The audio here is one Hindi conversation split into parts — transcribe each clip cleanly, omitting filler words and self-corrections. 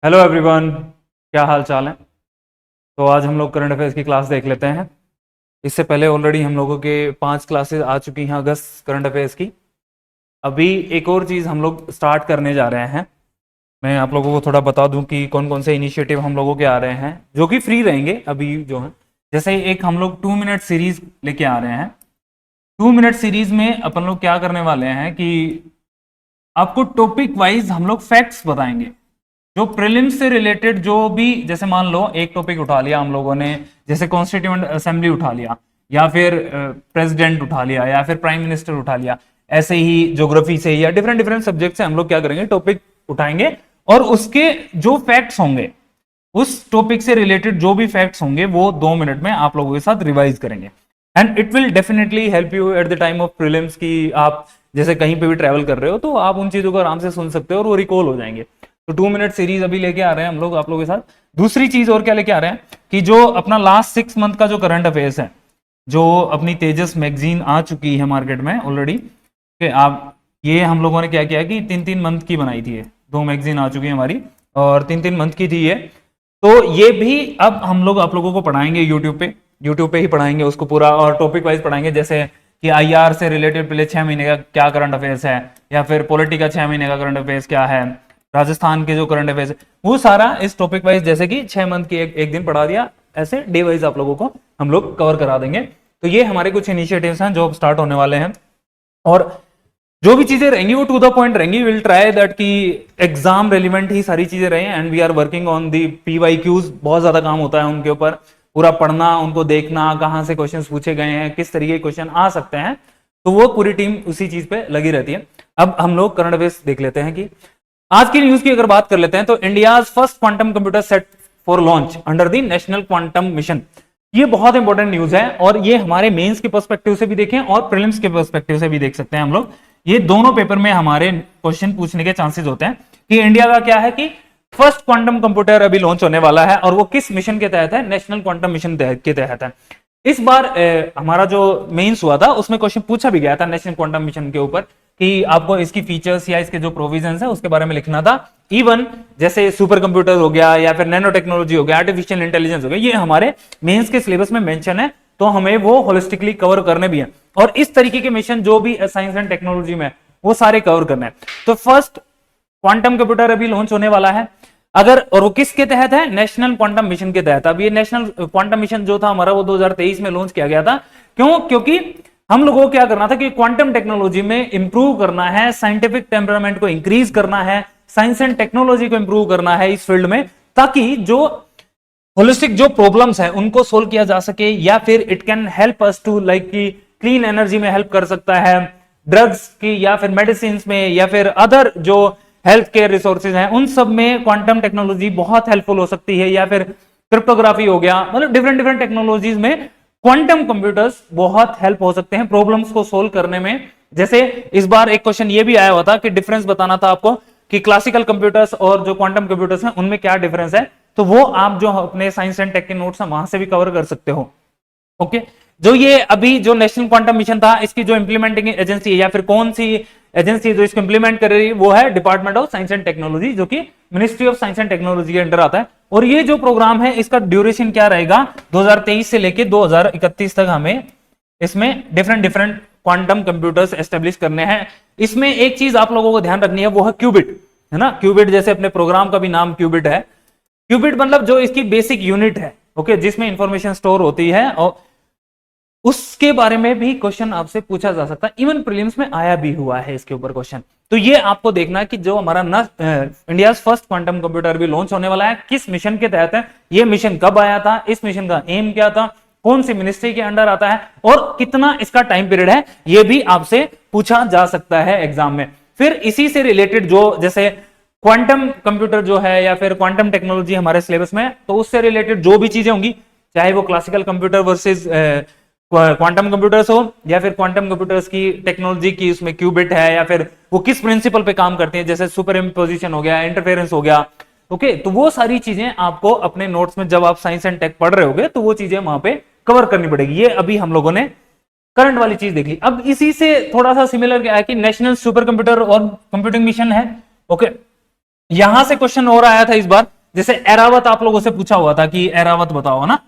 हेलो एवरीवन, क्या हाल चाल है। तो आज हम लोग करंट अफेयर्स की क्लास देख लेते हैं। इससे पहले ऑलरेडी हम लोगों के 5 क्लासेस आ चुकी हैं अगस्त करंट अफेयर्स की। अभी एक और चीज़ हम लोग स्टार्ट करने जा रहे हैं। मैं आप लोगों को थोड़ा बता दूं कि कौन कौन से इनिशिएटिव हम लोगों के आ रहे हैं जो कि फ्री रहेंगे अभी जो है। जैसे एक हम लोग 2 मिनट सीरीज लेके आ रहे हैं। 2 मिनट सीरीज में अपन लोग क्या करने वाले हैं कि आपको टॉपिक वाइज हम लोग फैक्ट्स बताएंगे जो प्रीलिम्स से रिलेटेड, जो भी जैसे मान लो एक टॉपिक उठा लिया हम लोगों ने, जैसे कॉन्स्टिट्यूएंट असेंबली उठा लिया, या फिर प्रेसिडेंट उठा लिया, या फिर प्राइम मिनिस्टर उठा लिया। ऐसे ही ज्योग्राफी से या डिफरेंट डिफरेंट सब्जेक्ट से हम लोग क्या करेंगे, टॉपिक उठाएंगे और उसके जो फैक्ट्स होंगे, उस टॉपिक से रिलेटेड जो भी फैक्ट्स होंगे वो 2 मिनट में आप लोगों के साथ रिवाइज करेंगे। And it will definitely help you at the time of prelims की आप जैसे कहीं पे भी ट्रैवल कर रहे हो तो आप उन चीजों को आराम से सुन सकते हो और वो रिकॉल हो जाएंगे। तो 2 मिनट सीरीज अभी लेके आ रहे हैं हम लोग आप लोगों के साथ। दूसरी चीज और क्या लेके आ रहे हैं कि जो अपना लास्ट 6 मंथ का जो करंट अफेयर्स है, जो अपनी तेजस मैगजीन आ चुकी है मार्केट में ऑलरेडी, कि आप ये हम लोगों ने क्या किया कि 3-3 मंथ की बनाई थी। ये 2 मैगजीन आ चुकी है हमारी और 3-3 मंथ की थी ये। तो ये भी अब हम लोग आप लोगों को पढ़ाएंगे यूट्यूब पे ही पढ़ाएंगे उसको पूरा, और टॉपिक वाइज पढ़ाएंगे। जैसे कि आईआर से रिलेटेड पहले 6 महीने का क्या करंट अफेयर्स है, या फिर पॉलिटी का 6 महीने का करंट अफेयर्स क्या है, राजस्थान के जो करंट अफेयर्स है, वो सारा इस टॉपिक वाइज, जैसे कि 6 मंथ की एक दिन पढ़ा दिया, ऐसे डे वाइज आप लोगों को हम लोग कवर करा देंगे। तो ये हमारे कुछ इनिशिएटिव्स हैं जो स्टार्ट होने वाले हैं। और जो भी चीजें रहेंगी वो टू द पॉइंट रहेंगी। विल ट्राई दैट कि एग्जाम रेलिवेंट ही सारी चीजें रहे। And we are working on the PYQs। बहुत ज्यादा काम होता है उनके ऊपर, पूरा पढ़ना, उनको देखना कहाँ से क्वेश्चंस पूछे गए हैं, किस तरीके के क्वेश्चन आ सकते हैं। तो वो पूरी टीम उसी चीज पे लगी रहती है। अब हम लोग करंट अफेयर्स देख लेते हैं कि आज की न्यूज की अगर बात कर लेते हैं तो India first quantum computer set for launch under the national quantum mission. ये बहुत इंपॉर्टेंट न्यूज है और ये हमारे मेंस के पर्सपेक्टिव से भी देखें और प्रीलिम्स के पर्सपेक्टिव से भी देख सकते हैं हम लोग। ये दोनों पेपर में हमारे क्वेश्चन पूछने के चांसेस होते हैं कि इंडिया का क्या है कि फर्स्ट क्वांटम कंप्यूटर अभी लॉन्च होने वाला है और वो किस मिशन के तहत है, नेशनल क्वांटम मिशन के तहत है। इस बार हमारा जो मेंस हुआ था उसमें क्वेश्चन पूछा भी गया था नेशनल क्वांटम मिशन के ऊपर कि आपको इसकी फीचर्स या इसके जो प्रोविजंस है उसके बारे में लिखना था। इवन जैसे सुपर कंप्यूटर हो गया या फिर नैनो टेक्नोलॉजी हो गया, आर्टिफिशियल इंटेलिजेंस हो गया, ये हमारे मेंस के सिलेबस में मेंशन है, तो हमें वो होलिस्टिकली कवर करने भी है। और इस तरीके के मिशन जो भी साइंस एंड टेक्नोलॉजी में वो सारे कवर करने हैं। तो फर्स्ट क्वांटम कंप्यूटर अभी लॉन्च होने वाला है अगर, और वो किसके तहत है, नेशनल क्वांटम मिशन के तहत। अब ये नेशनल क्वांटम मिशन जो था हमारा वो 2023 में लॉन्च किया गया था। क्यों? क्योंकि हम लोगों को क्या करना था कि क्वांटम टेक्नोलॉजी में इंप्रूव करना है, साइंटिफिक टेम्परामेंट को इंक्रीज करना है, साइंस एंड टेक्नोलॉजी को इंप्रूव करना है इस फील्ड में, ताकि जो होलिस्टिक जो प्रॉब्लम्स है उनको सोल्व किया जा सके, या फिर it can help us to like कि क्लीन एनर्जी में हेल्प कर सकता है, ड्रग्स की या फिर मेडिसिन में, या फिर अदर जो हेल्थ केयर रिसोर्सेज हैं उन सब में क्वांटम टेक्नोलॉजी बहुत हेल्पफुल हो सकती है, या फिर क्रिप्टोग्राफी हो गया, मतलब डिफरेंट डिफरेंट टेक्नोलॉजीज में क्वांटम कंप्यूटर्स बहुत हेल्प हो सकते हैं प्रॉब्लम्स को सोल्व करने में। जैसे इस बार एक क्वेश्चन ये भी आया हुआ था कि डिफरेंस बताना था आपको कि क्लासिकल कंप्यूटर्स और जो क्वांटम कंप्यूटर्स हैं उनमें क्या डिफरेंस है। तो वो आप जो अपने साइंस एंड टेक के नोट्स हैं वहां से भी कवर कर सकते हो। ओके, जो ये अभी जो नेशनल क्वांटम मिशन था इसकी जो इंप्लीमेंटिंग एजेंसी है या फिर कौन सी एजेंसी जो इसको इंप्लीमेंट कर रही है वो है department of science and technology, जो कि ministry of science and technology के अंडर आता है। और ये जो प्रोग्राम है इसका ड्यूरेशन क्या रहेगा, 2023 से लेके 2031 तक हमें इसमें different different quantum computers establish करने हैं। इसमें एक चीज आप लोगों को ध्यान रखनी है, वो है क्यूबिट, है ना। क्यूबिट जैसे अपने प्रोग्राम का भी नाम क्यूबिट है। क्यूबिट मतलब जो इसकी बेसिक यूनिट है, ओके, जिसमें इंफॉर्मेशन स्टोर होती है, और उसके बारे में भी क्वेश्चन आपसे पूछा जा सकता है। इवन प्रीलिम्स में आया भी हुआ है इसके ऊपर क्वेश्चन। तो ये आपको देखना है कि जो हमारा इंडिया फर्स्ट क्वांटम कंप्यूटर भी लॉन्च होने वाला है, किस मिशन के तहत है, ये मिशन कब आया था, इस मिशन का एम क्या था, कौन सी मिनिस्ट्री के अंडर आता है, और कितना इसका टाइम पीरियड है, ये भी आपसे पूछा जा सकता है एग्जाम में। फिर इसी से रिलेटेड जो जैसे क्वांटम कंप्यूटर जो है या फिर क्वांटम टेक्नोलॉजी हमारे सिलेबस में, तो उससे रिलेटेड जो भी चीजें होंगी, चाहे वो classical computer versus quantum computers हो, या फिर क्वांटम कंप्यूटर्स की टेक्नोलॉजी की उसमें क्यूबिट है, या फिर वो किस प्रिंसिपल पे काम करते हैं, जैसे सुपर इम्पोजिशन हो गया, इंटरफेरेंस हो गया, ओके, तो वो सारी चीजें आपको अपने नोट्स में जब आप साइंस एंड टेक पढ़ रहे होगे तो वो चीजें वहां पे कवर करनी पड़ेगी। ये अभी हम लोगों ने करंट वाली चीज देख ली। अब इसी से थोड़ा सा सिमिलर क्या है कि नेशनल सुपर कंप्यूटर और कंप्यूटिंग मिशन है, ओके। यहां से क्वेश्चन और आया था इस बार, जैसे एरावत आप लोगों से पूछा हुआ था कि एरावत बताओ ना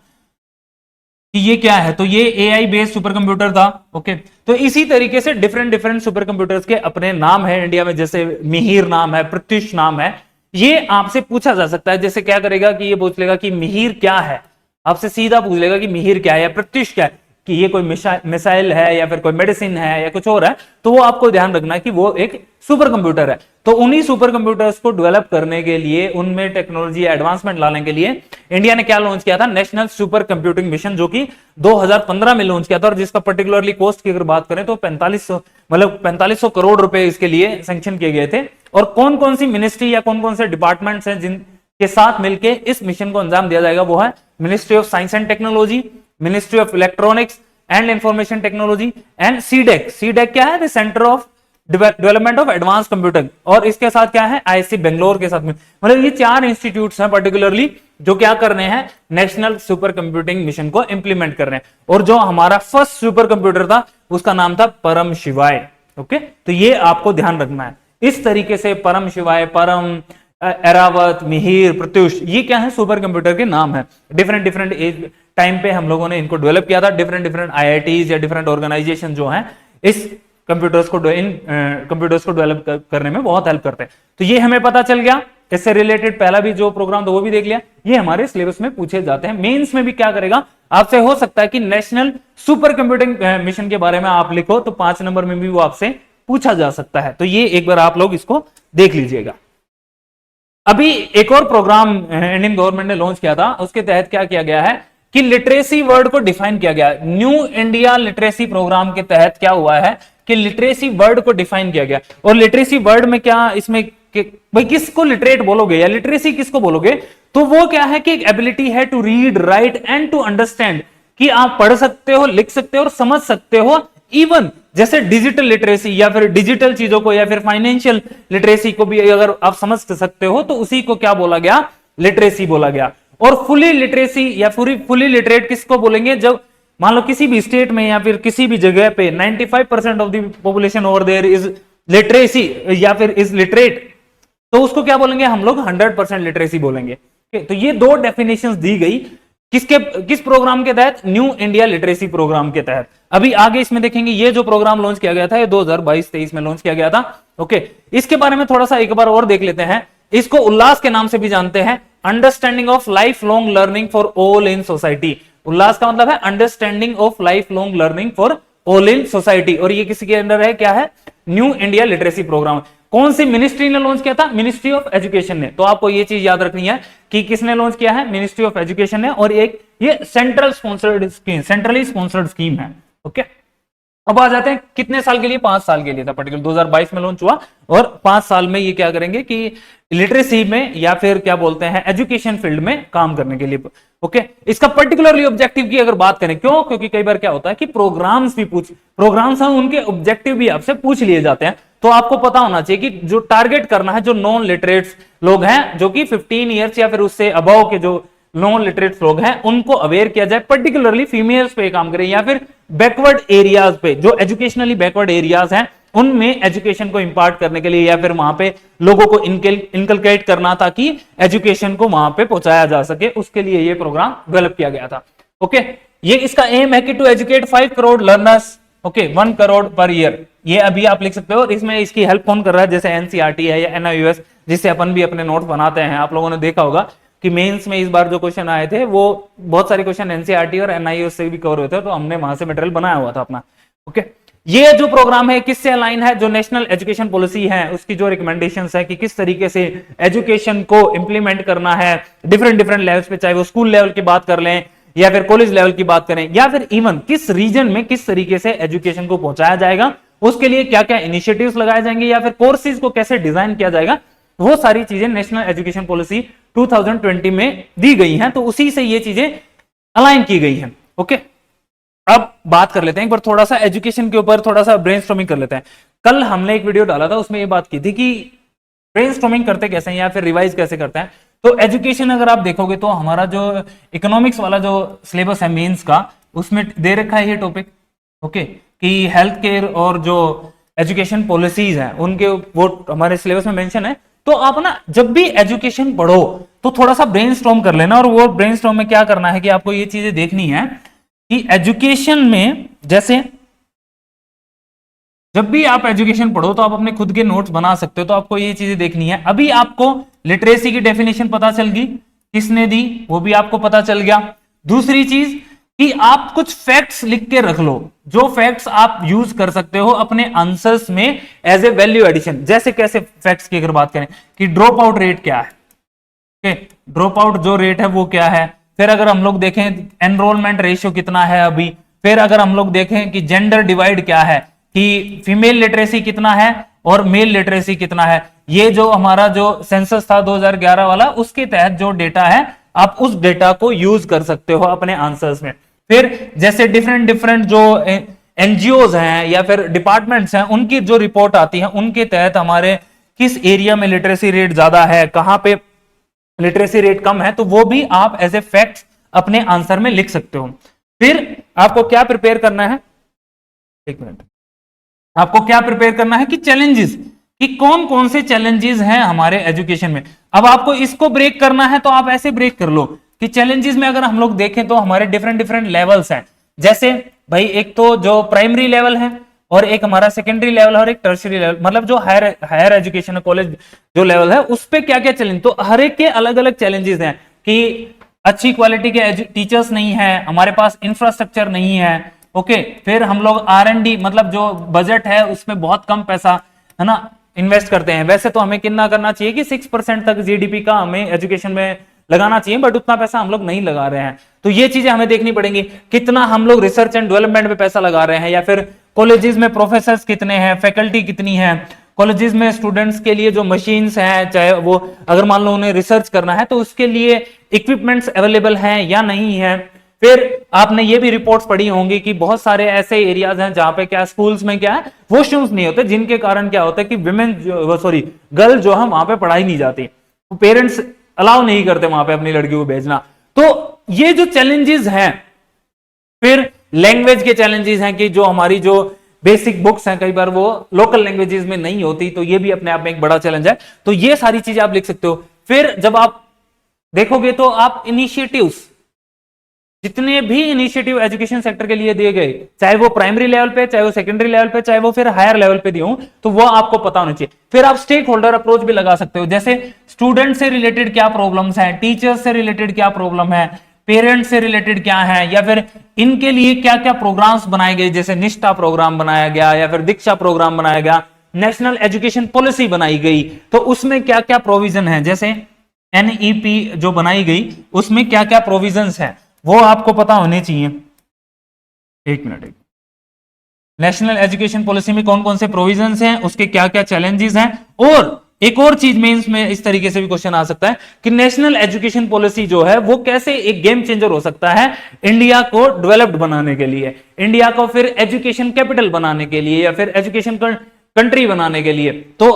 कि ये क्या है, तो ये एआई बेस्ड सुपर कंप्यूटर था। ओके, तो इसी तरीके से डिफरेंट डिफरेंट सुपर कंप्यूटर्स के अपने नाम है इंडिया में, जैसे मिहिर नाम है, प्रत्युष नाम है। ये आपसे पूछा जा सकता है, जैसे क्या करेगा कि ये पूछ लेगा कि मिहिर क्या है, आपसे सीधा पूछ लेगा कि मिहिर क्या है या प्रत्युष क्या है, कि ये कोई मिसाइल है या फिर कोई मेडिसिन है या कुछ और है, तो वो आपको ध्यान रखना है कि वो एक सुपर कंप्यूटर है। तो उन्हीं सुपर कंप्यूटर्स को डेवलप करने के लिए, उनमें टेक्नोलॉजी एडवांसमेंट लाने के लिए इंडिया ने क्या लॉन्च किया था, नेशनल सुपर कंप्यूटिंग मिशन, जो कि 2015 में लॉन्च किया था, और जिसका पर्टिकुलरली कॉस्ट की अगर बात करें तो 4500 करोड़ रुपए इसके लिए सैंक्शन किए गए थे। और कौन कौन सी मिनिस्ट्री या कौन कौन से डिपार्टमेंट्स हैं जिनके साथ मिलकर इस मिशन को अंजाम दिया जाएगा, वो है ministry of science and technology, ministry of electronics and information technology, and CDAC. CDAC क्या है, the centre of development of advance computing, और इसके साथ क्या है, आईआईसी बेंगलोर के साथ में। मतलब ये 4 इंस्टीट्यूट्स हैं पर्टिकुलरली जो क्या कर रहे हैं, नेशनल सुपर कंप्यूटिंग मिशन को इंप्लीमेंट कर रहे हैं। और जो हमारा फर्स्ट सुपर कंप्यूटर था उसका नाम था परम शिवाय। ओके, तो ये आपको ध्यान रखना है। इस तरीके से परम शिवाय, परम, एरावत, मिहिर, प्रत्युष, ये क्या है, सुपर कंप्यूटर के नाम है। डिफरेंट डिफरेंट एज टाइम पे हम लोगों ने इनको डेवलप किया था। डिफरेंट डिफरेंट आईआईटीज या डिफरेंट ऑर्गेनाइजेशन जो हैं इस कंप्यूटर्स को डेवलप करने में बहुत हेल्प करते हैं। तो ये हमें पता चल गया। इससे रिलेटेड पहला भी जो प्रोग्राम था वो भी देख लिया। ये हमारे सिलेबस में पूछे जाते हैं। मेंस में भी क्या करेगा, आपसे हो सकता है कि नेशनल सुपर कंप्यूटिंग मिशन के बारे में आप लिखो, तो 5 नंबर में भी वो आपसे पूछा जा सकता है। तो ये एक बार आप लोग इसको देख लीजिएगा। अभी एक और प्रोग्राम इंडियन गवर्नमेंट ने लॉन्च किया था, उसके तहत क्या किया गया है कि लिटरेसी वर्ड को डिफाइन किया गया। न्यू इंडिया लिटरेसी प्रोग्राम के तहत क्या हुआ है कि लिटरेसी वर्ड को डिफाइन किया गया। और लिटरेसी वर्ड में क्या, इसमें भाई किसको लिटरेट बोलोगे या लिटरेसी किसको बोलोगे, तो वो क्या है कि एक एबिलिटी है to read, write and to understand, कि आप पढ़ सकते हो, लिख सकते हो और समझ सकते हो। इवन जैसे डिजिटल लिटरेसी या फिर डिजिटल चीजों को या फिर फाइनेंशियल लिटरेसी को भी अगर आप समझ सकते हो, तो उसी को क्या बोला गया, लिटरेसी बोला गया। और फुली लिटरेसी या फुली लिटरेट किसको बोलेंगे, जब मान लो किसी भी स्टेट में या फिर किसी भी जगह पे 95% of the population over there is literacy या फिर इज लिटरेट, तो उसको क्या बोलेंगे हम लोग, 100% लिटरेसी बोलेंगे। तो ये 2 डेफिनेशंस दी गई किस प्रोग्राम के तहत, न्यू इंडिया लिटरेसी प्रोग्राम के तहत। अभी आगे इसमें देखेंगे, ये जो प्रोग्राम लॉन्च किया गया था ये 2022-23 में लॉन्च किया गया था। ओके, इसके बारे में थोड़ा सा एक बार और देख लेते हैं। इसको उल्लास के नाम से भी जानते हैं, understanding of lifelong learning for all in society. Ullas का मतलब है understanding of lifelong learning for all in society, और ये किसी के अंडर है, क्या है, न्यू इंडिया लिटरेसी प्रोग्राम। कौन सी मिनिस्ट्री ने लॉन्च किया था, मिनिस्ट्री ऑफ एजुकेशन ने। तो आपको ये चीज याद रखनी है कि किसने लॉन्च किया है, मिनिस्ट्री ऑफ एजुकेशन ने, और एक ये सेंट्रली स्पॉन्सर्ड स्कीम है। ओके, अब आ जाते हैं कितने साल के लिए, 5 साल के लिए था पर्टिकुलर, 2022 में लॉन्च हुआ, और 5 साल में ये क्या करेंगे कि लिटरेसी में या फिर क्या बोलते हैं एजुकेशन फील्ड में काम करने के लिए। ओके, इसका पर्टिकुलरली ऑब्जेक्टिव की अगर बात करें, क्यों, क्योंकि कई बार क्या होता है कि प्रोग्राम्स हैं, उनके ऑब्जेक्टिव भी आपसे पूछ लिए जाते हैं। तो आपको पता होना चाहिए कि जो टारगेट करना है, जो नॉन लिटरेट्स लोग हैं, जो कि 15 ईयर्स या फिर उससे अबव के जो नॉन लिटरेट लोग हैं, उनको अवेयर किया जाए, पर्टिकुलरली फीमेल्स पे काम करें, या फिर बैकवर्ड एरियाज पे, जो एजुकेशनली बैकवर्ड एरियाज हैं उनमें एजुकेशन को इंपार्ट करने के लिए, या फिर वहां पे लोगों को इनकलकेट करना ताकि एजुकेशन को वहां पे पहुंचाया जा सके, उसके लिए ये प्रोग्राम डेवलप किया गया था। ओके, ये इसका एम है कि to educate 5 crore learners, okay, 1 crore per year. ये अभी आप लिख सकते हो। इसमें इसकी हेल्प कौन कर रहा है, जैसे एनसीईआरटी है या एनआईओएस, जिससे अपन भी अपने नोट बनाते हैं। आप लोगों ने देखा होगा कि मेंस में इस बार जो क्वेश्चन आए थे वो बहुत सारे क्वेश्चन एनसीईआरटी और एनआईओएस से भी कवर हुए थे, तो हमने वहां से मटेरियल बनाया हुआ था अपना। ओके, ये जो प्रोग्राम है किससे अलाइन है, जो नेशनल एजुकेशन पॉलिसी है उसकी जो रिकमेंडेशंस है कि किस तरीके से एजुकेशन को इंप्लीमेंट करना है डिफरेंट लेवल्स पे, चाहे वो स्कूल लेवल की बात कर लें या फिर कॉलेज लेवल की बात करें, या फिर इवन किस रीजन में किस तरीके से एजुकेशन को पहुंचाया जाएगा, उसके लिए क्या क्या इनिशिएटिव्स लगाए जाएंगे, या फिर कोर्सेज को कैसे डिजाइन किया जाएगा, वो सारी चीजें नेशनल एजुकेशन पॉलिसी 2020 में दी गई हैं। तो उसी से ये चीजें अलाइन की गई हैं। ओके, अब बात कर लेते हैं एक बार थोड़ा सा एजुकेशन के ऊपर, थोड़ा सा ब्रेनस्टॉर्मिंग कर लेते हैं। कल हमने एक वीडियो डाला था, उसमें ये बात की थी कि ब्रेनस्टॉर्मिंग करते कैसे हैं या फिर रिवाइज कैसे करते हैं। तो एजुकेशन अगर आप देखोगे तो हमारा जो इकोनॉमिक्स वाला जो सिलेबस है मेंस का, उसमें दे रखा है ये टॉपिक, ओके, कि हेल्थ केयर और जो एजुकेशन पॉलिसीज हैं उनके, वो हमारे सिलेबस में मेंशन है तो आप ना जब भी एजुकेशन पढ़ो तो थोड़ा सा ब्रेनस्टॉर्म कर लेना, और वो ब्रेनस्टॉर्म में क्या करना है कि आपको ये चीजें देखनी है कि एजुकेशन में जैसे जब भी आप एजुकेशन पढ़ो तो आप अपने खुद के नोट्स बना सकते हो, तो आपको ये चीजें देखनी है। अभी आपको लिटरेसी की डेफिनेशन पता चल गई, किसने दी वो भी आपको पता चल गया। दूसरी चीज कि आप कुछ फैक्ट्स लिख के रख लो, जो फैक्ट्स आप यूज कर सकते हो अपने आंसर्स में एज ए वैल्यू एडिशन। जैसे कैसे फैक्ट्स की अगर बात करें कि ड्रॉप आउट रेट क्या है, ड्रॉप आउट जो रेट है वो क्या है। फिर अगर हम लोग देखें एनरोलमेंट रेशियो कितना है अभी। फिर अगर हम लोग देखें कि जेंडर डिवाइड क्या है, कि फीमेल लिटरेसी कितना है और मेल लिटरेसी कितना है। ये जो हमारा जो सेंसस था 2011 वाला, उसके तहत जो डेटा है आप उस डेटा को यूज कर सकते हो अपने आंसर्स में। फिर जैसे डिफरेंट डिफरेंट जो एनजीओज हैं या फिर डिपार्टमेंट्स हैं, उनकी जो रिपोर्ट आती है उनके तहत हमारे किस एरिया में लिटरेसी रेट ज्यादा है, कहां पे लिटरेसी रेट कम है, तो वो भी आप एज ए फैक्ट अपने आंसर में लिख सकते हो। फिर आपको क्या प्रिपेयर करना है, एक मिनट, आपको क्या प्रिपेयर करना है कि चैलेंजेस, कि कौन कौन से चैलेंजेस हैं हमारे एजुकेशन में। अब आपको इसको ब्रेक करना है तो आप ऐसे ब्रेक कर लो कि चैलेंजेस में अगर हम लोग देखें तो हमारे डिफरेंट डिफरेंट लेवल्स हैं। जैसे भाई एक तो जो प्राइमरी लेवल है, और एक हमारा सेकेंडरी लेवल है, और एक टर्शियरी लेवल, मतलब जो हायर एजुकेशन कॉलेज जो लेवल है उस पे क्या क्या चैलेंज। तो हर एक के अलग अलग चैलेंजेस हैं कि अच्छी क्वालिटी के टीचर्स नहीं है, हमारे पास इंफ्रास्ट्रक्चर नहीं है। ओके, फिर हम लोग R&D मतलब जो बजट है उसमें बहुत कम पैसा है ना इन्वेस्ट करते हैं। वैसे तो हमें कितना करना चाहिए कि 6% तक जीडीपी का हमें एजुकेशन में लगाना चाहिए, बट उतना पैसा हम लोग नहीं लगा रहे हैं। तो ये चीजें हमें देखनी पड़ेंगी, कितना हम लोग रिसर्च एंड डेवलपमेंट में पैसा लगा रहे हैं, या फिर कॉलेजेस में प्रोफेसर्स कितने हैं, फैकल्टी कितनी है, कॉलेजेस में स्टूडेंट्स के लिए जो मशीन्स हैं, चाहे वो अगर मान लो उन्हें रिसर्च करना है तो उसके लिए इक्विपमेंट्स अवेलेबल हैं या नहीं है। फिर आपने ये भी रिपोर्ट्स पढ़ी होंगी कि बहुत सारे ऐसे एरियाज हैं जहां पे क्या स्कूल्स में क्या है वॉशरूम्स नहीं होते, जिनके कारण क्या होता है कि गर्ल जो है वहां पे पढ़ाई नहीं जाती, तो पेरेंट्स अलाउ नहीं करते वहां पे अपनी लड़की को भेजना। तो ये जो चैलेंजेस हैं, फिर लैंग्वेज के चैलेंजेस हैं कि जो हमारी जो बेसिक बुक्स हैं कई बार वो लोकल लैंग्वेजेस में नहीं होती, तो ये भी अपने आप में एक बड़ा चैलेंज है। तो ये सारी चीजें आप लिख सकते हो। फिर जब आप देखोगे तो आप इनिशिएटिव्स, जितने भी इनिशिएटिव एजुकेशन सेक्टर के लिए दिए गए, चाहे वो प्राइमरी लेवल पे, चाहे वो सेकेंडरी लेवल पे, चाहे वो फिर हायर लेवल पे दिए हो, तो वो आपको पता होना चाहिए। फिर आप स्टेक होल्डर अप्रोच भी लगा सकते हो, जैसे स्टूडेंट से रिलेटेड क्या प्रॉब्लम्स हैं, टीचर्स से रिलेटेड क्या प्रॉब्लम है, पेरेंट्स से रिलेटेड क्या है, या फिर इनके लिए क्या क्या प्रोग्राम्स बनाए गए, जैसे निष्ठा प्रोग्राम बनाया गया या फिर दीक्षा प्रोग्राम बनाया गया, नेशनल एजुकेशन पॉलिसी बनाई गई, तो उसमें क्या क्या प्रोविजन है, जैसे NEP जो बनाई गई उसमें क्या क्या प्रोविजंस है वो आपको पता होने चाहिए। एक मिनट, नेशनल एजुकेशन पॉलिसी में कौन कौन से प्रोविजंस हैं, उसके क्या क्या चैलेंजेस हैं। और एक और चीज मेंस में इस तरीके से भी क्वेश्चन आ सकता है कि नेशनल एजुकेशन पॉलिसी जो है वो कैसे एक गेम चेंजर हो सकता है इंडिया को डेवलप्ड बनाने के लिए, इंडिया को फिर एजुकेशन कैपिटल बनाने के लिए, या फिर एजुकेशन कंट्री बनाने के लिए। तो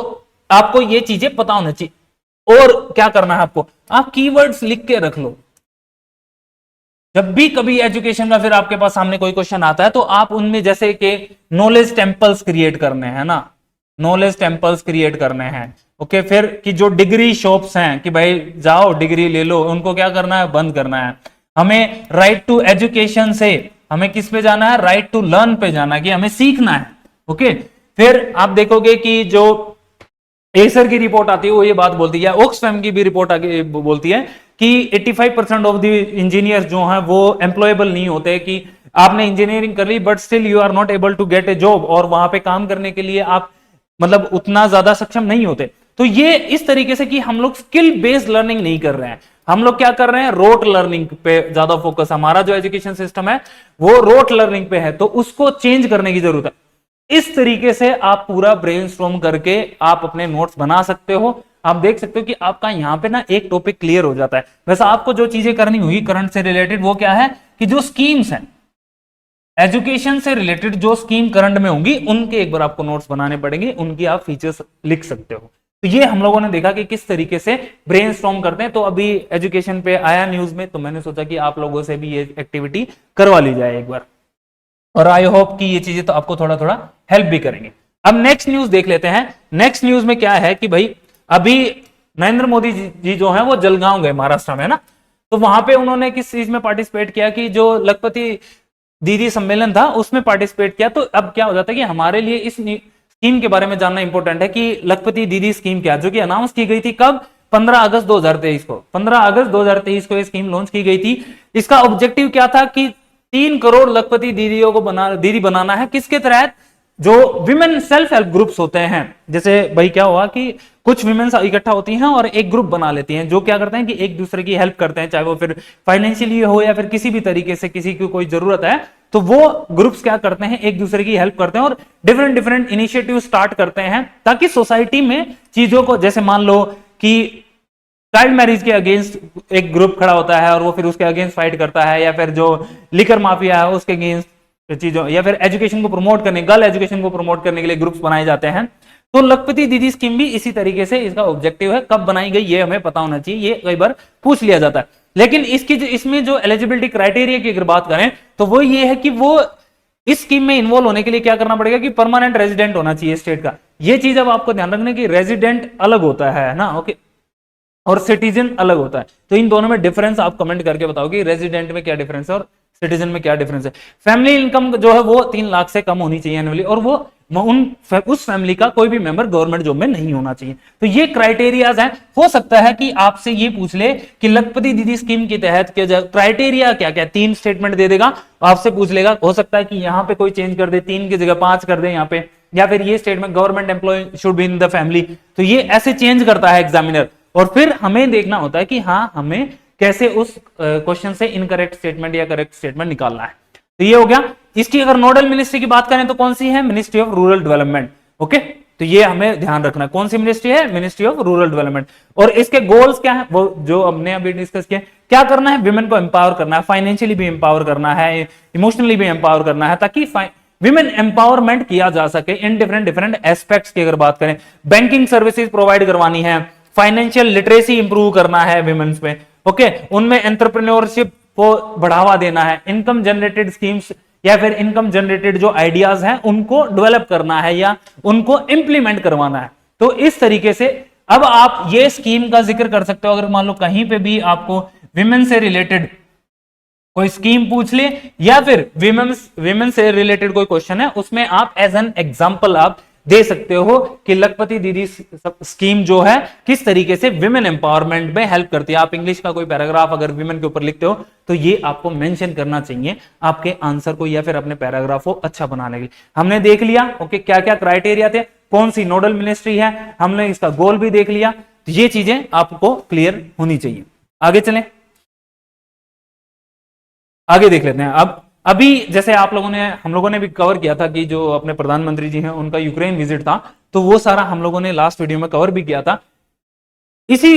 आपको ये चीजें पता होना चाहिए। और क्या करना है आपको, आप कीवर्ड्स लिख के रख लो। जब भी कभी एजुकेशन का फिर आपके पास सामने कोई क्वेश्चन आता है तो आप उनमें जैसे कि नॉलेज टेंपल्स क्रिएट करने हैं ना, नॉलेज टेंपल्स क्रिएट करने हैं। ओके, फिर कि जो डिग्री शॉप्स हैं कि भाई जाओ डिग्री ले लो, उनको क्या करना है, बंद करना है। हमें राइट टू एजुकेशन से हमें किस पे जाना है, राइट टू लर्न पे जाना है, कि हमें सीखना है। ओके, फिर आप देखोगे कि जो एसर की रिपोर्ट आती है वो ये बात बोलती है, ऑक्सफैम की भी रिपोर्ट आगे बोलती है कि 85% ऑफ द इंजीनियर्स जो हैं वो एम्प्लॉयबल नहीं होते, कि आपने इंजीनियरिंग कर ली but still you are not able to get a job, और वहां पे काम करने के लिए आप मतलब उतना ज्यादा सक्षम नहीं होते। तो ये इस तरीके से कि हम लोग स्किल बेस्ड लर्निंग नहीं कर रहे हैं, हम लोग क्या कर रहे हैं, रोट लर्निंग पे ज्यादा फोकस। हमारा जो एजुकेशन सिस्टम है वो रोट लर्निंग पे है, तो उसको चेंज करने की जरूरत है। इस तरीके से आप पूरा ब्रेनस्टॉर्म करके आप अपने नोट्स बना सकते हो। आप देख सकते हो कि आपका यहां पे ना एक टॉपिक क्लियर हो जाता है। वैसे आपको जो चीजें करनी होगी करंट से रिलेटेड वो क्या है कि जो स्कीम्स हैं एजुकेशन से रिलेटेड, जो स्कीम करंट में होंगी उनके एक बार आपको नोट्स बनाने पड़ेंगे, उनकी आप फीचर्स लिख सकते हो। तो ये हम लोगों ने देखा कि किस तरीके से ब्रेनस्टॉर्म करते हैं। तो अभी एजुकेशन पे आया न्यूज में, तो मैंने सोचा कि आप लोगों से भी ये एक्टिविटी करवा ली जाए एक बार, और आई होप कि ये चीजें तो आपको थोड़ा थोड़ा हेल्प भी करेंगे। अब नेक्स्ट न्यूज देख लेते हैं। नेक्स्ट न्यूज में क्या है कि भाई अभी नरेंद्र मोदी जी जो है वो जलगांव गए महाराष्ट्र में, ना, तो वहां पे उन्होंने किस चीज में पार्टिसिपेट किया कि जो लखपति दीदी सम्मेलन था उसमें पार्टिसिपेट किया। तो अब क्या हो जाता है कि हमारे लिए इस स्कीम के बारे में जानना इंपॉर्टेंट है कि लखपति दीदी स्कीम क्या, जो कि अनाउंस की गई थी कब, 15 अगस्त 2023 को, 15 अगस्त 2023 को ये स्कीम लॉन्च की गई थी। इसका ऑब्जेक्टिव क्या था कि 3 करोड़ लखपति दीदियों को दीदी बनाना है। किसके तहत, जो विमेन सेल्फ हेल्प ग्रुप्स होते हैं, जैसे भाई क्या हुआ कि कुछ विमेन इकट्ठा होती हैं और एक ग्रुप बना लेती हैं, जो क्या करते हैं कि एक दूसरे की हेल्प करते हैं, चाहे वो फिर फाइनेंशियली हो या फिर किसी भी तरीके से किसी की कोई जरूरत है, तो वो ग्रुप्स क्या करते हैं, एक दूसरे की हेल्प करते हैं और डिफरेंट डिफरेंट इनिशिएटिव स्टार्ट करते हैं, ताकि सोसाइटी में चीजों को, जैसे मान लो कि चाइल्ड मैरिज के अगेंस्ट एक ग्रुप खड़ा होता है और वो फिर उसके अगेंस्ट फाइट करता है, या फिर जो लिकर माफिया है उसके अगेंस्ट चीजों, या फिर एजुकेशन को प्रमोट करने, गर्ल एजुकेशन को प्रमोट करने के लिए ग्रुप्स बनाए जाते हैं। तो लखपति दीदी स्कीम भी इसी तरीके से इसका ऑब्जेक्टिव है। कब बनाई गई ये हमें पता होना चाहिए, ये कई बार पूछ लिया जाता है। लेकिन इसमें जो एलिजिबिलिटी क्राइटेरिया की अगर बात करें तो वो ये है कि वो इस स्कीम में इन्वॉल्व होने के लिए क्या करना पड़ेगा कि परमानेंट रेजिडेंट होना चाहिए स्टेट का। ये चीज अब आपको ध्यान रखना कि रेजिडेंट अलग होता है ना, ओके, और सिटीजन अलग होता है। तो इन दोनों में डिफरेंस आप कमेंट करके बताओ कि रेजिडेंट में क्या डिफरेंस है और सिटीजन में क्या डिफरेंस है। फैमिली इनकम जो है वो 3 लाख से कम होनी चाहिए एनुअली, और वो उस फैमिली का कोई भी मेंबर गवर्नमेंट जॉब में नहीं होना चाहिए। तो ये क्राइटेरियाज हैं। हो सकता है कि आपसे ये पूछ ले कि लखपति दीदी स्कीम के तहत क्राइटेरिया क्या क्या, 3 स्टेटमेंट दे देगा, आपसे पूछ लेगा। हो सकता है कि यहां पे कोई चेंज कर दे, 3 की जगह 5 कर दे यहाँ पे, या फिर ये statement government employ should be in the family. तो ये ऐसे चेंज करता है एग्जामिनर, और फिर हमें देखना होता है कि हाँ हमें कैसे उस क्वेश्चन से इनकरेक्ट स्टेटमेंट या करेक्ट स्टेटमेंट निकालना है। तो ये हो गया। इसकी अगर नोडल मिनिस्ट्री की बात करें तो कौन सी है, ministry of rural development. Okay, तो ये हमें ध्यान रखना है, कौन सी मिनिस्ट्री है, मिनिस्ट्री ऑफ रूरल डेवलपमेंट। और इसके गोल्स क्या है, वो जो हमने अभी डिस्कस किया। क्या करना है, विमेन को एम्पावर करना है, फाइनेंशियली भी एम्पावर करना है, इमोशनली भी एम्पावर करना है, ताकि विमेन एम्पावरमेंट किया जा सके इन डिफरेंट डिफरेंट एस्पेक्ट्स की अगर बात करें। बैंकिंग सर्विसेज प्रोवाइड करवानी है, फाइनेंशियल लिटरेसी इंप्रूव करना है विमेन्स में, ओके, उनमें एंटरप्रेन्योरशिप को बढ़ावा देना है, इनकम जनरेटेड स्कीम्स या फिर इनकम जनरेटेड जो आइडियाज हैं उनको डेवलप करना है या उनको इंप्लीमेंट करवाना है। तो इस तरीके से अब आप ये स्कीम का जिक्र कर सकते हो। अगर मान लो कहीं पे भी आपको विमेन से रिलेटेड कोई स्कीम पूछ ले या फिर विमेन से रिलेटेड कोई क्वेश्चन है, उसमें आप एज एन एग्जांपल आप दे सकते हो कि लखपति दीदी स्कीम जो है किस तरीके से विमेन एम्पावरमेंट में हेल्प करती है। आप इंग्लिश का कोई पैराग्राफ अगर विमेन के ऊपर लिखते हो तो ये आपको मेंशन करना चाहिए आपके आंसर को या फिर अपने पैराग्राफ को अच्छा बनाने के लिए। हमने देख लिया ओके क्या क्या क्राइटेरिया थे, कौन सी नोडल मिनिस्ट्री है, हमने इसका गोल भी देख लिया। तो ये चीजें आपको क्लियर होनी चाहिए। आगे चलें, आगे देख लेते हैं। अब अभी जैसे हम लोगों ने भी कवर किया था कि जो अपने प्रधानमंत्री जी हैं उनका यूक्रेन विजिट था, तो वो सारा हम लोगों ने लास्ट वीडियो में कवर भी किया था। इसी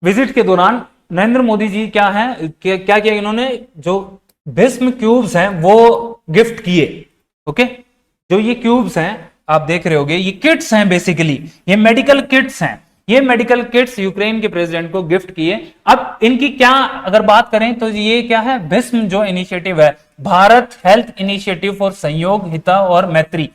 विजिट के दौरान नरेंद्र मोदी जी क्या किया इन्होंने, जो भस्म क्यूब्स हैं वो गिफ्ट किए। ओके, जो ये क्यूब्स हैं आप देख रहे होगे, ये किट्स हैं, बेसिकली ये मेडिकल किट्स हैं। ये मेडिकल किट्स यूक्रेन के प्रेसिडेंट को गिफ्ट किए। अब इनकी क्या अगर बात करें तो ये क्या है, भस्म जो इनिशिएटिव है, भारत हेल्थ इनिशिएटिव फॉर संयोग हित और मैत्री,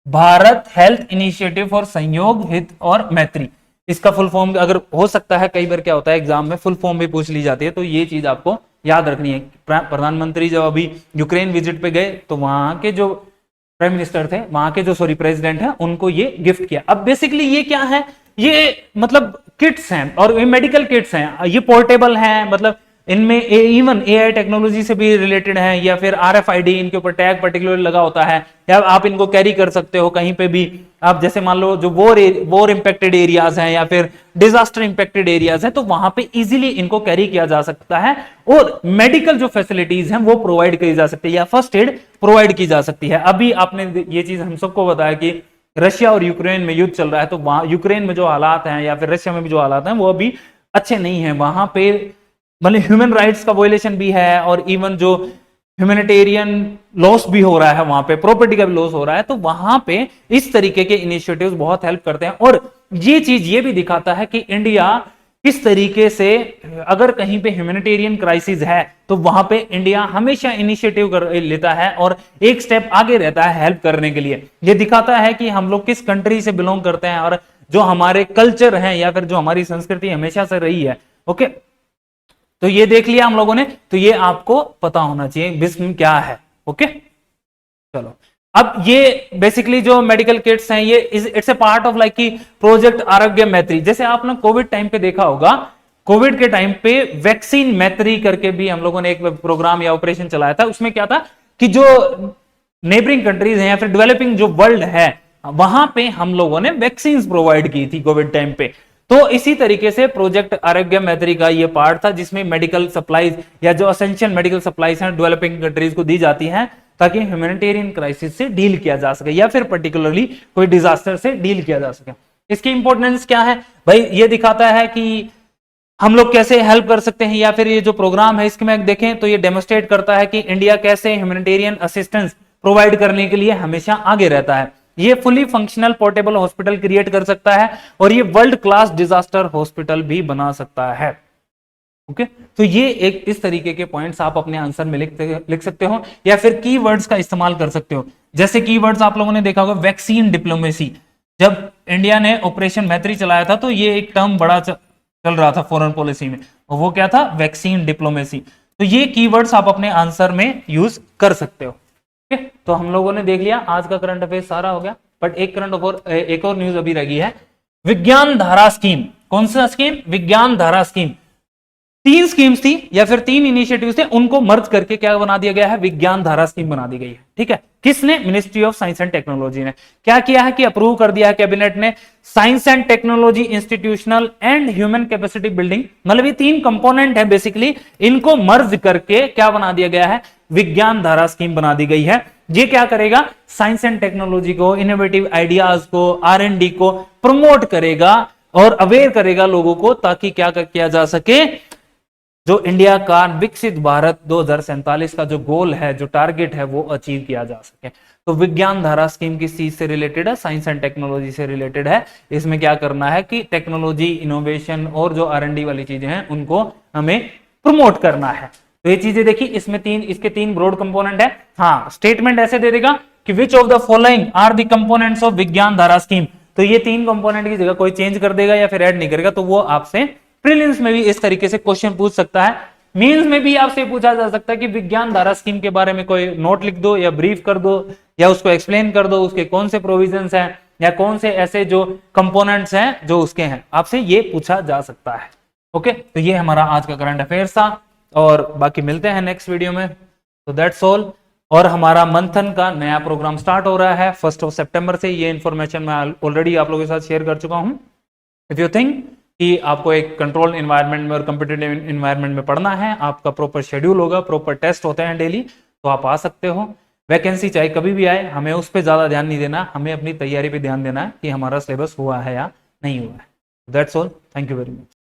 भारत हेल्थ इनिशिएटिव फॉर संयोग हित और मैत्री, इसका फुल फॉर्म अगर हो सकता है, कई बार क्या होता है एग्जाम में फुल फॉर्म भी पूछ ली जाती है, तो ये चीज आपको याद रखनी है। प्रधानमंत्री जब अभी यूक्रेन विजिट पे गए तो वहां के जो प्राइम मिनिस्टर थे, वहां के जो प्रेसिडेंट है, उनको ये गिफ्ट किया। अब बेसिकली ये क्या है, ये मतलब किट्स हैं और ये मेडिकल किट्स हैं, ये पोर्टेबल हैं, मतलब इनमें इवन एआई टेक्नोलॉजी से भी रिलेटेड है, या फिर आरएफआईडी इनके ऊपर टैग पर्टिकुलर लगा होता है, या आप इनको कैरी कर सकते हो कहीं पे भी। आप जैसे मान लो जो वॉर इंपेक्टेड एरियाज हैं या फिर डिजास्टर इंपेक्टेड एरियाज हैं, तो वहां पे इजीली इनको कैरी किया जा सकता है और मेडिकल जो फैसिलिटीज हैं वो प्रोवाइड की जा सकती है या फर्स्ट एड प्रोवाइड की जा सकती है। अभी आपने ये चीज हम सबको बताया कि रशिया और यूक्रेन में युद्ध चल रहा है, तो वहां यूक्रेन में जो हालात हैं या फिर रशिया में भी जो हालात हैं वो अभी अच्छे नहीं है। वहां पे मतलब ह्यूमन राइट्स का वायलेशन भी है और इवन जो ह्यूमैनिटेरियन लॉस भी हो रहा है, वहां पे प्रॉपर्टी का भी लॉस हो रहा है। तो वहां पे इस तरीके के इनिशिएटिव्स बहुत हेल्प करते हैं और ये चीज ये भी दिखाता है कि इंडिया किस तरीके से, अगर कहीं पे ह्यूमैनिटेरियन क्राइसिस है तो वहां पे इंडिया हमेशा इनिशिएटिव लेता है और एक स्टेप आगे रहता है हेल्प करने के लिए। ये दिखाता है कि हम लोग किस कंट्री से बिलोंग करते हैं और जो हमारे कल्चर हैं या फिर जो हमारी संस्कृति हमेशा से रही है। ओके, तो ये देख लिया हम लोगों ने, तो ये आपको पता होना चाहिए बिस्म क्या है। ओके, चलो अब ये बेसिकली जो मेडिकल किट्स हैं ये it's a part of like की प्रोजेक्ट आरोग्य मैत्री। जैसे आपने कोविड टाइम पे देखा होगा, कोविड के टाइम पे वैक्सीन मैत्री करके भी हम लोगों ने एक प्रोग्राम या ऑपरेशन चलाया था। उसमें क्या था कि जो नेबरिंग कंट्रीज हैं या फिर डेवलपिंग जो वर्ल्ड है वहां पे हम लोगों ने वैक्सीन प्रोवाइड की थी कोविड टाइम पे। तो इसी तरीके से प्रोजेक्ट आरोग्य मैत्री का ये पार्ट था जिसमें मेडिकल सप्लाईज या जो असेंशियल मेडिकल सप्लाईज हैं डेवलपिंग कंट्रीज को दी जाती हैं ताकि ह्यूमैनिटेरियन क्राइसिस से डील किया जा सके या फिर पर्टिकुलरली कोई डिजास्टर से डील किया जा सके। इसकी इंपॉर्टेंस क्या है भाई, ये दिखाता है कि हम लोग कैसे हेल्प कर सकते हैं, या फिर ये जो प्रोग्राम है इसमें देखें तो ये डेमोस्ट्रेट करता है कि इंडिया कैसे ह्यूमैनिटेरियन असिस्टेंस प्रोवाइड करने के लिए हमेशा आगे रहता है। ये fully functional portable hospital create कर सकता है और ये वर्ल्ड क्लास डिजास्टर हॉस्पिटल भी बना सकता है। ओके, तो ये एक इस तरीके के पॉइंट्स आप अपने आंसर में लिख सकते हो या फिर कीवर्ड्स का इस्तेमाल कर सकते हो। जैसे कीवर्ड्स आप लोगों ने देखा होगा वैक्सीन डिप्लोमेसी, जब इंडिया ने ऑपरेशन मैत्री चलाया था तो ये एक टर्म बड़ा चल रहा था फॉरेन पॉलिसी में, और वो क्या था, वैक्सीन डिप्लोमेसी। तो ये कीवर्ड्स आप अपने आंसर में यूज कर सकते हो। ओके, तो हम लोगों ने देख लिया आज का करंट अफेयर सारा हो गया, बट एक और न्यूज अभी रही है, विज्ञान धारा स्कीम। कौन सा स्कीम? विज्ञान धारा स्कीम। 3 स्कीम्स थी या फिर 3 इनिशिएटिव थे, उनको मर्ज करके क्या बना दिया गया है, विज्ञान धारा स्कीम बना दी गई है। ठीक है, किसने? Ministry of science and technology ने क्या किया है कि अप्रूव कर दिया है कैबिनेट ने science and technology institutional and human capacity building, मतलब ये 3 कंपोनेंट है बेसिकली, इनको मर्ज करके क्या बना दिया गया है, विज्ञान धारा स्कीम बना दी गई है। ये क्या करेगा, साइंस एंड टेक्नोलॉजी को, इनोवेटिव आइडियाज को, R&D को प्रमोट करेगा और अवेयर करेगा लोगों को, ताकि क्या किया जा सके, जो इंडिया का विकसित भारत 2047 का जो गोल है, जो टारगेट है, वो अचीव किया जा सके। तो विज्ञान धारा स्कीम किस चीज से रिलेटेड है, साइंस एंड टेक्नोलॉजी से रिलेटेड है। इसमें क्या करना है कि टेक्नोलॉजी, इनोवेशन और जो R&D वाली चीजें हैं उनको हमें प्रमोट करना है। तो ये चीजें देखी, इसमें इसके 3 ब्रॉड कंपोनेंट है। हाँ, स्टेटमेंट ऐसे दे देगा कि which of the following are the components of Vigyan Dhara scheme, तो ये 3 कंपोनेंट की जगह कोई चेंज कर देगा या फिर ऐड नहीं करेगा, तो वो आपसे प्रीलिम्स में भी इस तरीके से क्वेश्चन पूछ सकता है। मेंस में भी आपसे पूछा जा सकता है कि विज्ञान धारा स्कीम के बारे में कोई नोट लिख दो या ब्रीफ कर दो या उसको एक्सप्लेन कर दो, उसके कौन से प्रोविजंस हैं या कौन से ऐसे जो कंपोनेंट्स हैं जो उसके हैं, आपसे ये पूछा जा सकता है। ओके, तो ये हमारा आज का करंट अफेयर्स था और बाकी मिलते हैं नेक्स्ट वीडियो में। तो दैट्स ऑल। और हमारा मंथन का नया प्रोग्राम स्टार्ट हो रहा है 1 सितंबर से। ये इन्फॉर्मेशन मैं ऑलरेडी आप लोगों के साथ शेयर कर चुका हूं। इफ यू थिंक कि आपको एक कंट्रोल इन्वायरमेंट में और कॉम्पिटिटिव इन्वायरमेंट में पढ़ना है, आपका प्रॉपर शेड्यूल होगा, प्रॉपर टेस्ट होते हैं डेली, तो आप आ सकते हो। वैकेंसी चाहे कभी भी आए, हमें उस पर ज्यादा ध्यान नहीं देना, हमें अपनी तैयारी पे ध्यान देना है कि हमारा सिलेबस हुआ है या नहीं हुआ है। That's all, thank you very much.